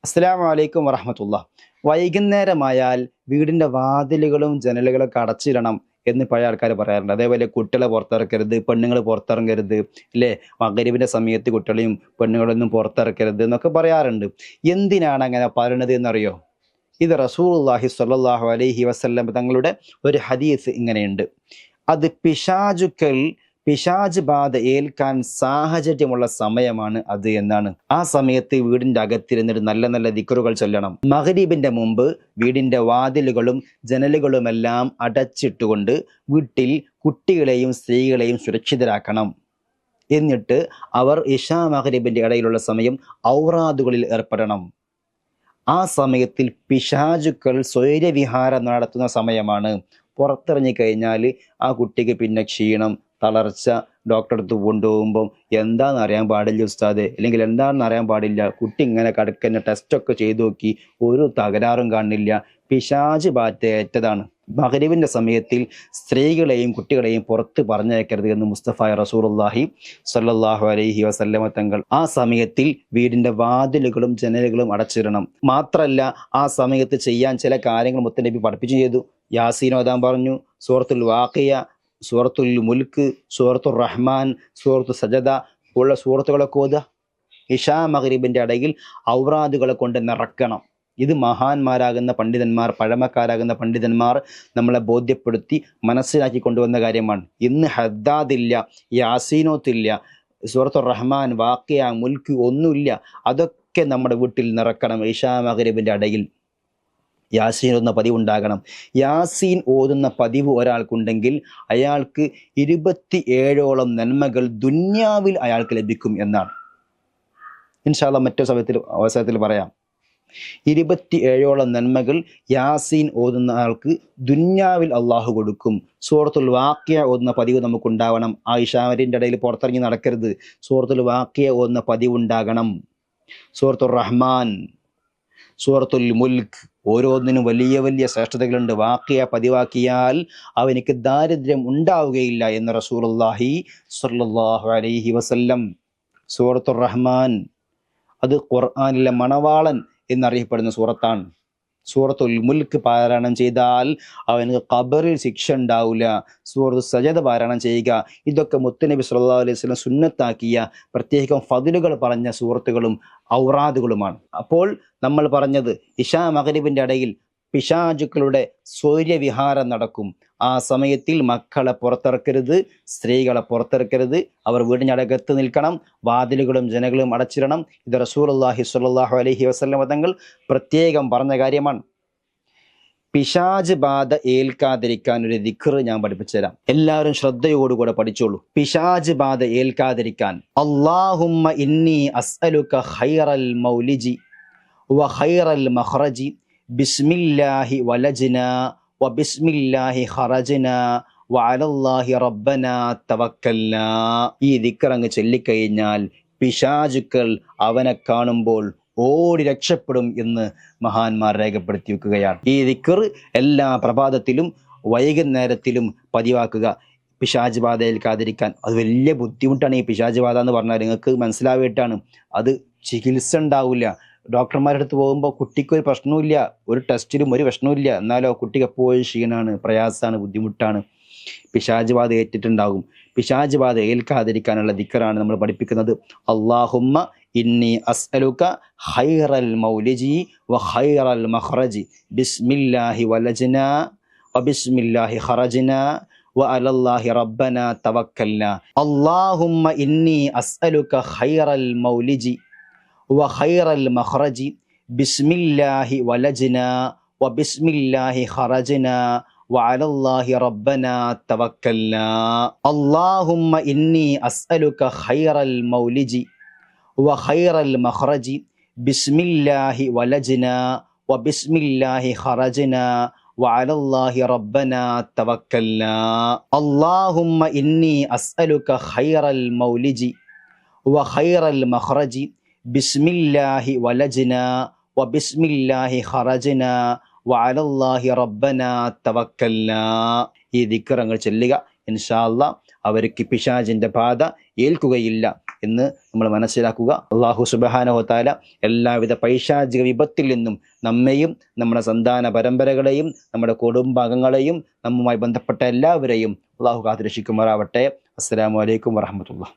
അസ്സലാമു അലൈക്കും വറഹ്മത്തുള്ളാഹി. വൈകുന്നേരമായാൽ വീടിൻ്റെ വാതിലുകളും ജനലുകളൊക്കെ അടച്ചിടണം എന്ന് പഴയ ആൾക്കാർ പറയാറുണ്ട്. അതേപോലെ കുട്ടികളെ പുറത്തിറക്കരുത്, പെണ്ണുങ്ങൾ പുറത്തിറങ്ങരുത്, അല്ലേ? മഗ്‌രിബിൻ്റെ സമയത്ത് കുട്ടികളെയും പെണ്ണുങ്ങളൊന്നും പുറത്തിറക്കരുത് എന്നൊക്കെ പറയാറുണ്ട്. എന്തിനാണ് അങ്ങനെ പറയണത് എന്നറിയോ? ഇത് റസൂലുള്ളാഹി സ്വല്ലല്ലാഹു അലൈഹി വസല്ലം തങ്ങളുടെ ഒരു ഹദീസ് ഇങ്ങനെയുണ്ട്. അത് പിശാച് ബാധ ഏൽക്കാൻ സാഹചര്യമുള്ള സമയമാണ് അത് എന്നാണ്. ആ സമയത്ത് വീടിന്റെ അകത്തിരുന്നിട്ട് നല്ല നല്ല ദിക്റുകൾ ചൊല്ലണം. മഗ്‌രിബിന്റെ മുമ്പ് വീടിന്റെ വാതിലുകളും ജനലുകളുമെല്ലാം അടച്ചിട്ടുകൊണ്ട് വീട്ടിൽ കുട്ടികളെയും സ്ത്രീകളെയും സുരക്ഷിതരാക്കണം. എന്നിട്ട് അവർ ഇശാ മഗ്‌രിബിന്റെ ഇടയിലുള്ള സമയം ഔറാദുകളിൽ ഏർപ്പെടണം. ആ സമയത്തിൽ പിശാചുക്കൾ സ്വൈരവിഹാരം നടത്തുന്ന സമയമാണ്. പുറത്തിറങ്ങിക്കഴിഞ്ഞാൽ ആ കുട്ടിക്ക് പിന്നെ ക്ഷീണം, തളർച്ച, ഡോക്ടറെ അടുത്ത് കൊണ്ടുപോകുമ്പം എന്താണെന്ന് അറിയാൻ പാടില്ല ഉസ്താദെ, അല്ലെങ്കിൽ എന്താണെന്ന് അറിയാൻ പാടില്ല, കുട്ടി ഇങ്ങനെ കിടക്കുന്ന ടെസ്റ്റൊക്കെ ചെയ്തു നോക്കി ഒരു തകരാറും കാണില്ല, പിശാച് ബാറ്റേറ്റതാണ്. മഗ്‌രിബിന്റെ സമയത്തിൽ സ്ത്രീകളെയും കുട്ടികളെയും പുറത്ത് പറഞ്ഞയക്കരുത് എന്ന് മുസ്തഫ റസൂലുള്ളാഹി സ്വല്ലല്ലാഹു അലൈഹി വസല്ലമ തങ്ങൾ. ആ സമയത്തിൽ വീടിന്റെ വാതിലുകളും ജനലുകളും അടച്ചിടണം. മാത്രല്ല, ആ സമയത്ത് ചെയ്യാൻ ചില കാര്യങ്ങൾ മുത്തനബി പഠിപ്പിച്ചു ചെയ്തു. യാസീൻ ഓതാൻ പറഞ്ഞു, സൂറത്തുൽ വാഖിയ, സൂറത്തുൽ മുൽക്ക്, സൂറത്തുർ റഹ്മാൻ, സൂറത്തു സജദ ഉള്ള സൂറത്തുകളൊക്കെ ഓതുക. ഇശാ മഗ്‌രിബിന്റെ ഇടയിൽ ഔറാദുകളെ കൊണ്ട് നിറക്കണം. ഇത് മഹാന്മാരാകുന്ന പണ്ഡിതന്മാർ, പഴമക്കാരാകുന്ന പണ്ഡിതന്മാർ നമ്മളെ ബോധ്യപ്പെടുത്തി മനസ്സിലാക്കി കൊണ്ടുവന്ന കാര്യമാണ്. ഇന്ന് ഹദ്ദാദില്ല, യാസീനോത്തില്ല, സൂറത്തുർ റഹ്മാൻ, വാഖിയ, മുൽക്ക് ഒന്നുമില്ല. അതൊക്കെ നമ്മുടെ വീട്ടിൽ നിറക്കണം. ഇശാ മഗ്‌രിബിന്റെ ഇടയിൽ യാസീൻ ഓതുന്ന പതിവ് ഉണ്ടാകണം. യാസീൻ ഓതുന്ന പതിവ് ഒരാൾക്കുണ്ടെങ്കിൽ അയാൾക്ക് 27ഓളം നന്മകൾ ദുന്യാവിൽ അയാൾക്ക് ലഭിക്കും എന്നാണ്. ഇൻഷാ അല്ലാഹ് മറ്റൊരു അവസരത്തിൽ പറയാം. 27ഓളം നന്മകൾ യാസീൻ ഓതുന്ന ആൾക്ക് ദുന്യാവിൽ അള്ളാഹു കൊടുക്കും. സൂറത്തുൽ വാഖിയ ഓതുന്ന പതിവ് നമുക്കുണ്ടാവണം. ആയിഷാമരിൻ്റെ ഇടയിൽ പുറത്തിറങ്ങി നടക്കരുത്. സൂറത്തുൽ വാഖിയ ഓതുന്ന പതിവ് ഉണ്ടാകണം. സൂറത്തുർ റഹ്മാൻ, സൂറത്തുൽ മുൽക്ക്, ഓരോന്നിനും വലിയ വലിയ ശ്രേഷ്ഠതകളുണ്ട്. വാഖിയ പതിവാക്കിയാൽ അവനിക്ക് ദാരിദ്ര്യം ഉണ്ടാവുകയില്ല എന്ന് റസൂലുള്ളാഹി സ്വല്ലല്ലാഹു അലൈഹി വസല്ലം. സൂറത്തുർ റഹ്മാൻ അത് ഖുർആനിലെ മണവാളൻ എന്നറിയപ്പെടുന്ന സൂറത്താണ്. സൂറത്തുൽ മുൽക്ക് പാരായണം ചെയ്താൽ അവന് ഖബറിൽ ശിക്ഷ ഉണ്ടാവില്ല. സൂറത്തു സജദ പാരായണം ചെയ്യുക. ഇതൊക്കെ മുത്തുനബി സല്ലല്ലാഹു അലൈഹി വസല്ലം സുന്നത്താക്കിയ പ്രത്യേകം ഫദ്ലുകൾ പറഞ്ഞ സൂറത്തുകളും ഔറാദുകളുമാണ്. അപ്പോൾ നമ്മൾ പറഞ്ഞത് ഇശാ മഗ്‌രിബിന്റെ ഇടയിൽ പിശാചുക്കളുടെ സൂര്യവിഹാരം നടക്കും. ആ സമയത്തിൽ മക്കളെ പുറത്തിറക്കരുത്, സ്ത്രീകളെ പുറത്തിറക്കരുത്. അവർ വീടിനകത്ത് നിൽക്കണം. വാതിലുകളും ജനലുകളും അടച്ചിടണം. ഇത് റസൂലുള്ളാഹി സ്വല്ലല്ലാഹു അലൈഹി വസല്ലം തങ്ങൾ പ്രത്യേകം പറഞ്ഞ കാര്യമാണ്. പിശാച് ബാധ ഏൽക്കാതിരിക്കാൻ ഒരു ദിക്ർ ഞാൻ പഠിപ്പിച്ചു തരാം. എല്ലാവരും ശ്രദ്ധയോടുകൂടെ പഠിച്ചോളൂ. പിശാച് ബാധ ഏൽക്കാതിരിക്കാൻ അല്ലാഹുമ്മ ഇന്നി അസ്അലുക ഖൈറൽ മൗലിജി വ ഖൈറൽ മഖ്റജി ബിസ്മില്ലാഹി വലജ്നാ വ ബിസ്മില്ലാഹി ഖറജ്നാ വ അലല്ലാഹി റബ്ബനാ തവക്കൽനാ. ഈ ദിക്ർ അങ്ങ് ചൊല്ലിക്കഴിഞ്ഞാൽ പിശാചുക്കൾ അവനെ കാണുമ്പോൾ ഓടി രക്ഷപ്പെടും എന്ന് മഹാന്മാർ രേഖപ്പെടുത്തി വെക്കുകയാണ്. ഈ ദിക്ർ എല്ലാ പ്രഭാതത്തിലും വൈകുന്നേരത്തിലും പതിവാക്കുക. പിശാച് ബാധ ഏൽക്കാതിരിക്കാൻ അത് വലിയ ബുദ്ധിമുട്ടാണ്. ഈ പിശാച് ബാധ എന്ന് പറഞ്ഞാൽ നിങ്ങൾക്ക് മനസ്സിലാവേട്ടാണ്. അത് ചികിത്സ ഉണ്ടാവില്ല. ഡോക്ടർമാരുടെ അടുത്ത് പോകുമ്പോൾ കുട്ടിക്ക് ഒരു പ്രശ്നവുമില്ല, ഒരു ടെസ്റ്റിലും ഒരു പ്രശ്നവുമില്ല. എന്നാലോ കുട്ടിക്ക് എപ്പോഴും ക്ഷീണമാണ്, പ്രയാസമാണ്, ബുദ്ധിമുട്ടാണ്. പിശാച് ബാധ ഏറ്റിട്ടുണ്ടാകും. പിശാച് ബാധ ഏൽക്കാതിരിക്കാനുള്ള ദിക്റാണ് നമ്മൾ പഠിപ്പിക്കുന്നത്. അല്ലാഹുമ്മ ഇന്നി അസ്അലുക ഖൈറൽ മൗലിജി വ ഖൈറൽ മഖ്റജി ബിസ്മില്ലാഹി വലജ്നാ വ ബിസ്മില്ലാഹി ഖറജ്നാ വ അലല്ലാഹി റബ്ബനാ തവക്കൽനാ. അല്ലാഹുമ്മ ഇന്നി അസ്അലുക ഖൈറൽ മൗലിജി വ ഖൈറൽ മഖ്റജി ബിസ്മില്ലാഹി വലജ്നാ വ ബിസ്മില്ലാഹി ഖറജ്നാ വ അലല്ലാഹി റബ്ബനാ തവക്കൽനാ. അല്ലാഹുമ്മ ഇന്നി അസ്അലുക ഖൈറൽ മൗലിജി വ ഖൈറൽ മഖ്റജി ബിസ്മില്ലാഹി വലജ്നാ വ ബിസ്മില്ലാഹി ഖറജ്നാ വ അലല്ലാഹി റബ്ബനാ തവക്കൽനാ. അല്ലാഹുമ്മ ഇന്നി അസ്അലുക ഖൈറൽ മൗലിജി വ ഖൈറൽ മഖ്റജി ബിസ്മില്ലാഹി വലജ്നാ വ ബിസ്മില്ലാഹി ഖറജ്നാ വ അലല്ലാഹി റബ്ബനാ തവക്കൽനാ. ഈ ദിക്ർ അങ്ങ് ചൊല്ലുക. ഇൻഷാ അല്ലാഹ് അവർക്ക് പിശാചിൻ്റെ ബാധ ഏൽക്കുകയില്ല എന്ന് നമ്മൾ മനസ്സിലാക്കുക. അള്ളാഹു സുബ്ഹാനഹു വ തആല എല്ലാവിധ പൈശാചിക വിപത്തിൽ നിന്നും നമ്മെയും നമ്മുടെ സന്താന പരമ്പരകളെയും നമ്മുടെ കുടുംബാംഗങ്ങളെയും നമ്മുമായി ബന്ധപ്പെട്ട എല്ലാവരെയും അള്ളാഹു കാത്തുരക്ഷിക്കുമാറാവട്ടെ. അസ്സലാമു അലൈക്കും വറഹ്മത്തുള്ളാഹി.